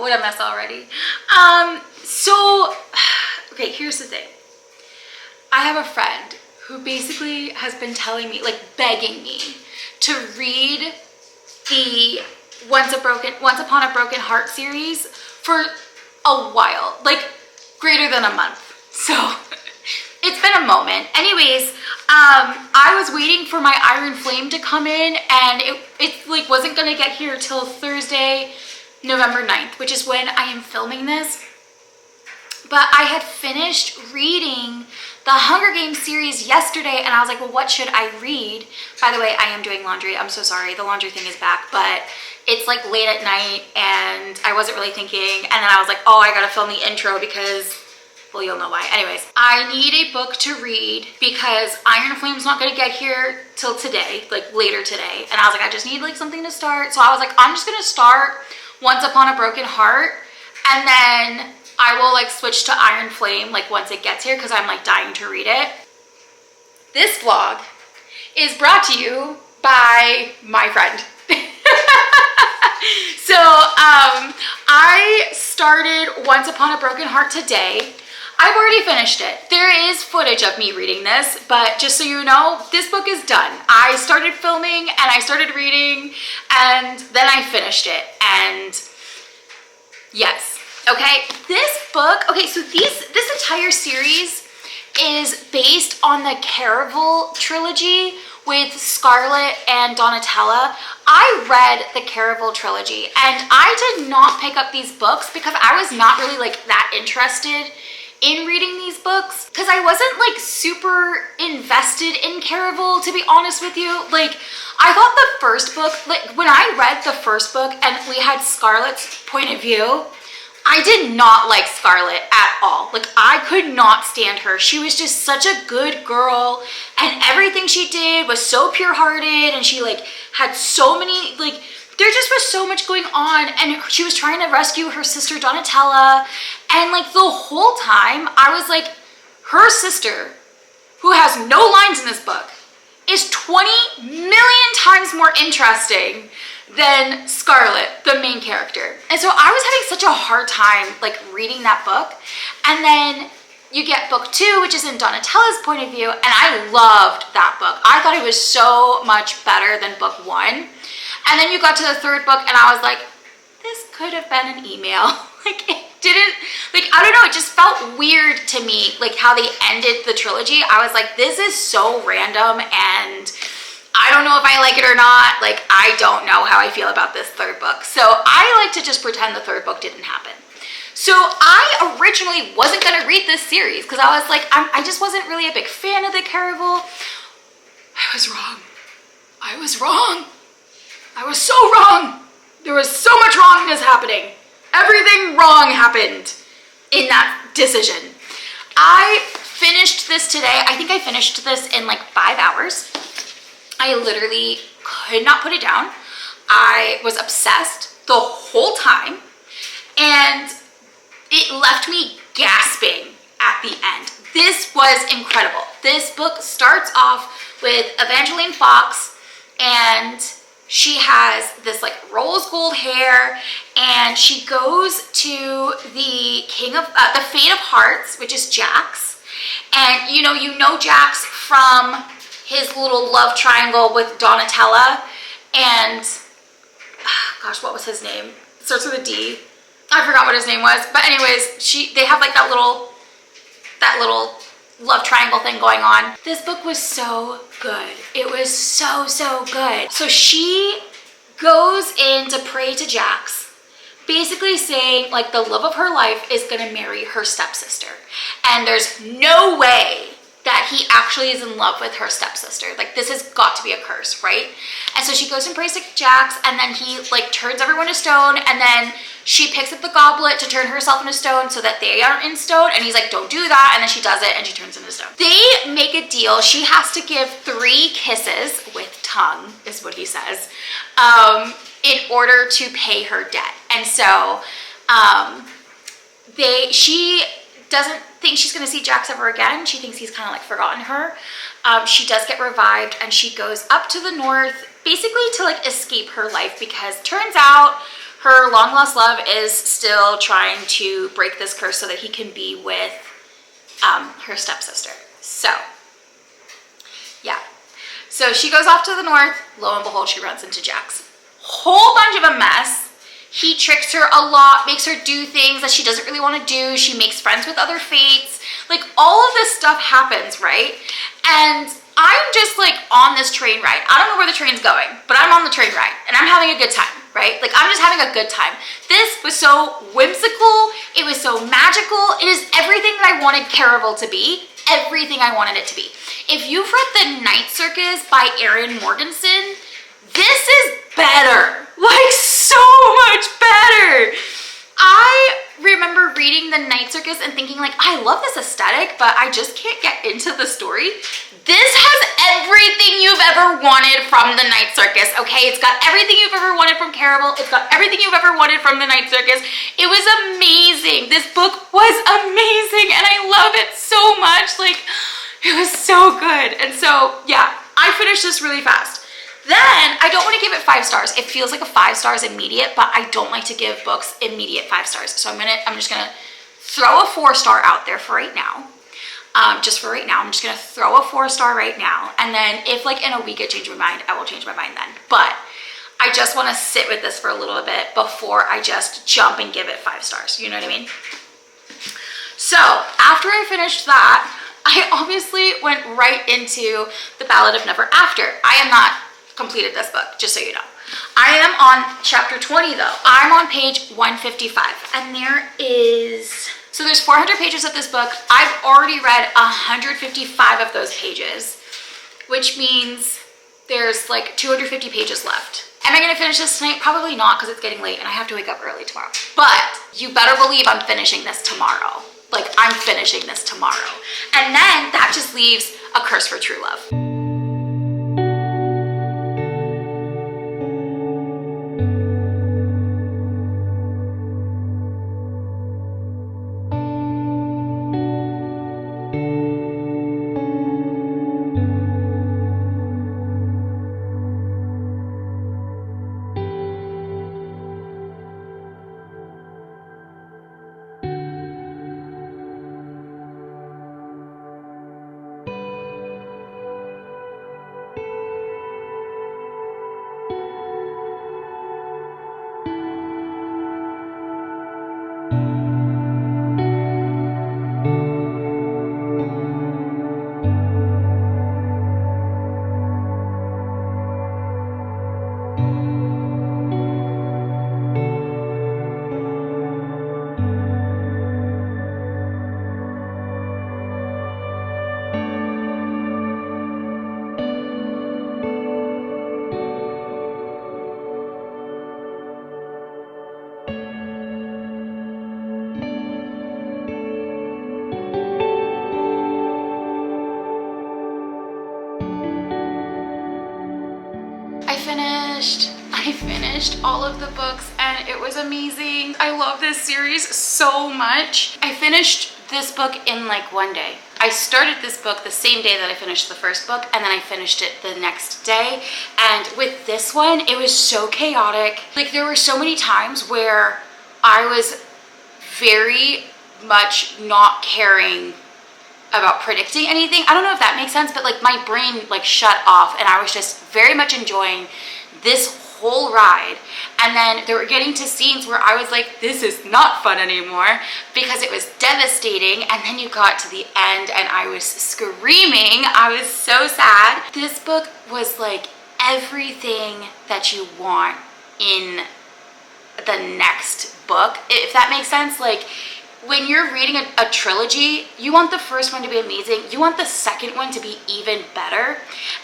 what a mess already. Okay, here's the thing. I have a friend who basically has been telling me, like begging me to read the Once Upon a Broken Heart series for a while, like greater than a month. So it's been a moment. Anyways, I was waiting for my Iron Flame to come in, and it like wasn't gonna get here till Thursday, November 9th, which is when I am filming this. But I had finished reading the Hunger Games series yesterday, and I was like, well, what should I read? By the way, I am doing laundry. I'm so sorry. The laundry thing is back, but it's like late at night, and I wasn't really thinking. And then I was like, oh, I gotta film the intro because, well, you'll know why. Anyways, I need a book to read because Iron Flame's not gonna get here till today, like later today. And I was like, I just need like something to start. So I was like, I'm just gonna start Once Upon a Broken Heart, and then I will like switch to Iron Flame like once it gets here because I'm like dying to read it. This vlog is brought to you by my friend. So I started Once Upon a Broken Heart today. I've already finished it. There is footage of me reading this, but just so you know, this book is done. I started filming and I started reading, and then I finished it. And yes. Okay, this book, okay, so this entire series is based on the Caraval trilogy with Scarlett and Donatella. I read the Caraval trilogy, and I did not pick up these books because I was not really like that interested in reading these books because I wasn't like super invested in Caraval, to be honest with you. Like, I thought the first book, like when I read the first book and we had Scarlett's point of view, I did not like Scarlett at all. Like, I could not stand her. She was just such a good girl, and everything she did was so pure-hearted, and she like had so many, like, there just was so much going on, and she was trying to rescue her sister Donatella, and like the whole time I was like, her sister, who has no lines in this book, is 20 million times more interesting than Scarlett, the main character. And so I was having such a hard time like reading that book. And then you get book 2, which is in Donatella's point of view, and I loved that book. I thought it was so much better than book 1. And then you got to the 3rd book, and I was like, this could have been an email. Like, it didn't, like, I don't know, it just felt weird to me, like how they ended the trilogy. I was like, this is so random, and I don't know if I like it or not. Like, I don't know how I feel about this 3rd book. So I like to just pretend the 3rd book didn't happen. So I originally wasn't gonna read this series because I was like, I just wasn't really a big fan of the Caraval. I was wrong. I was wrong. I was so wrong. There was so much wrongness happening. Everything wrong happened in that decision. I finished this today. I think I finished this in like 5 hours. I literally could not put it down. I was obsessed the whole time, and it left me gasping at the end. This was incredible. This book starts off with Evangeline Fox, and she has this like rose gold hair, and she goes to the the Fate of Hearts, which is Jax. And you know Jax from his little love triangle with Donatella, and gosh, what was his name? It starts with a D. I forgot what his name was, but anyways, they have like that little love triangle thing going on. This book was so good. It was so good. So she goes in to pray to Jax, basically saying like the love of her life is gonna marry her stepsister, and there's no way that he actually is in love with her stepsister. Like, this has got to be a curse, right? And so she goes and prays to Jax, and then he like turns everyone to stone, and then she picks up the goblet to turn herself into stone so that they aren't in stone, and he's like, don't do that, and then she does it and she turns into stone. They make a deal. She has to give 3 kisses with tongue, is what he says, in order to pay her debt. And so she doesn't think she's going to see Jax ever again. She thinks he's kind of like forgotten her. She does get revived, and she goes up to the north basically to like escape her life, because turns out Her long lost love is still trying to break this curse so that he can be with her stepsister. So yeah, so she goes off to the north. Lo and behold, she runs into Jax. Whole bunch of a mess. He tricks her a lot, makes her do things that she doesn't really want to do. She makes friends with other fates. Like, all of this stuff happens, right? And I'm just like on this train ride. I don't know where the train's going, but I'm on the train ride and I'm having a good time, right? Like, I'm just having a good time. This was so whimsical. It was so magical. It is everything that I wanted Caraval to be. Everything I wanted it to be. If you've read The Night Circus by Erin Morgenson, this is better. Like, so much better. I remember reading The Night Circus and thinking, like, I love this aesthetic, but I just can't get into the story. This has everything you've ever wanted from The Night Circus, okay? It's got everything you've ever wanted from Caraval. It's got everything you've ever wanted from The Night Circus. It was amazing. This book was amazing, and I love it so much. Like, it was so good. And so, yeah, I finished this really fast. Then, I don't want to give it 5 stars. It feels like a 5 stars immediate, but I don't like to give books immediate 5 stars. So I'm just gonna throw a 4-star out there for right now. Just for right now, I'm just gonna throw a 4-star right now. And then if like in a week I change my mind, I will change my mind then. But I just want to sit with this for a little bit before I just jump and give it 5 stars. You know what I mean? So after I finished that, I obviously went right into The Ballad of Never After. I am not completed this book, just so you know. I am on chapter 20 though. I'm on page 155 and there's 400 pages of this book. I've already read 155 of those pages, which means there's like 250 pages left. Am I gonna finish this tonight? Probably not, because it's getting late and I have to wake up early tomorrow. But you better believe I'm finishing this tomorrow. Like, I'm finishing this tomorrow. And then that just leaves A Curse for True Love. I finished all of the books and it was amazing. I love this series so much. I finished this book in like one day. I started this book the same day that I finished the first book, and then I finished it the next day. And with this one, it was so chaotic. Like, there were so many times where I was very much not caring about predicting anything. I don't know if that makes sense, but like my brain like shut off and I was just very much enjoying this whole ride. And then they were getting to scenes where I was like, this is not fun anymore, because it was devastating. And then you got to the end and I was screaming. I was so sad. This book was like everything that you want in the next book, if that makes sense. Like, when you're reading a trilogy, you want the first one to be amazing, you want the second one to be even better,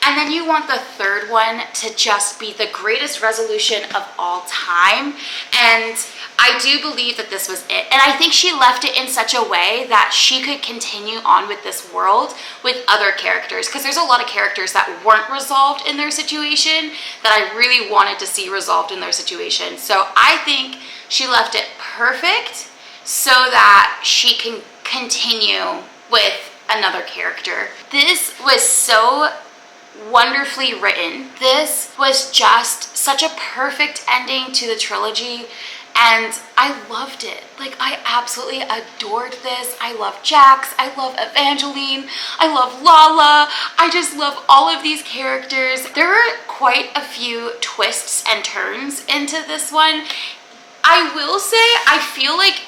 and then you want the third one to just be the greatest resolution of all time. And I do believe that this was it. And I think she left it in such a way that she could continue on with this world with other characters, because there's a lot of characters that weren't resolved in their situation that I really wanted to see resolved in their situation. So I think she left it perfect, so that she can continue with another character. This was so wonderfully written. This was just such a perfect ending to the trilogy, and I loved it. Like, I absolutely adored this. I love Jax, I love Evangeline, I love Lala. I just love all of these characters. There were quite a few twists and turns into this one. I will say, I feel like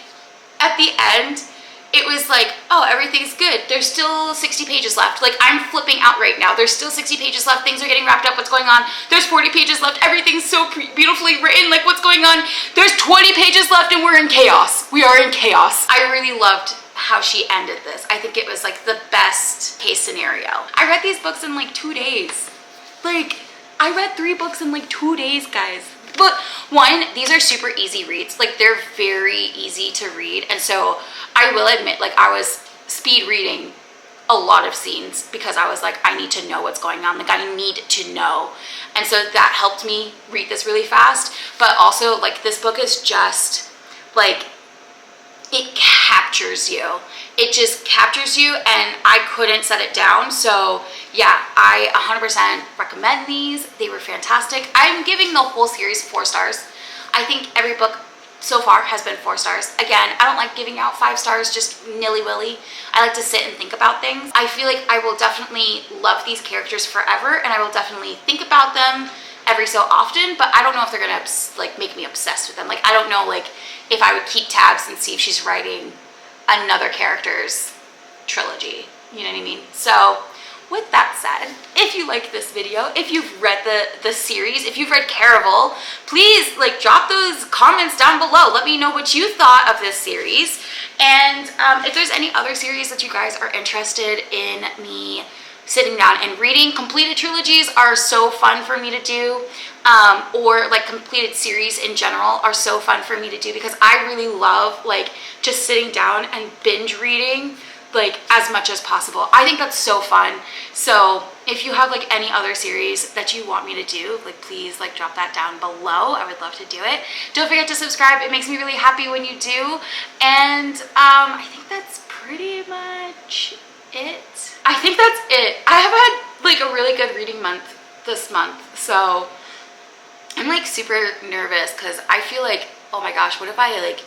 at the end, it was like, oh, everything's good. There's still 60 pages left. Like, I'm flipping out right now. There's still 60 pages left. Things are getting wrapped up. What's going on? There's 40 pages left. Everything's so beautifully written. Like, what's going on? There's 20 pages left and we're in chaos. We are in chaos. I really loved how she ended this. I think it was like the best case scenario. I read these books in like 2 days. Like, I read 3 books in like 2 days, guys. But one, these are super easy reads. Like, they're very easy to read. And so I will admit, like, I was speed reading a lot of scenes because I was like, I need to know what's going on. Like, I need to know. And so that helped me read this really fast. But also, like, this book is just, like, it captures you. It just captures you, and I couldn't set it down. So yeah, I 100% recommend these. They were fantastic. I'm giving the whole series 4 stars. I think every book so far has been 4 stars. Again, I don't like giving out 5 stars just nilly-willy. I like to sit and think about things. I feel like I will definitely love these characters forever, and I will definitely think about them every so often, but I don't know if they're gonna like make me obsessed with them. Like, I don't know, like, if I would keep tabs and see if she's writing another character's trilogy, you know what I mean? So with that said, if you liked this video, if you've read the series, if you've read Caraval, please, like, drop those comments down below. Let me know what you thought of this series, and if there's any other series that you guys are interested in me sitting down and reading. Completed trilogies are so fun for me to do, or like completed series in general are so fun for me to do because I really love, like, just sitting down and binge reading, like, as much as possible. I think that's so fun. So if you have, like, any other series that you want me to do, like, please, like, drop that down below. I would love to do it. Don't forget to subscribe. It makes me really happy when you do. And I think that's pretty much it. I think that's it. I have had, like, a really good reading month this month, so I'm, like, super nervous because I feel like, oh my gosh, what if I, like,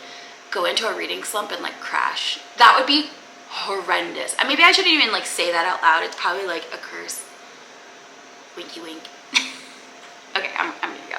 go into a reading slump and, like, crash? That would be horrendous. And maybe I shouldn't even, like, say that out loud. It's probably, like, a curse. Winky wink. Okay, I'm gonna go.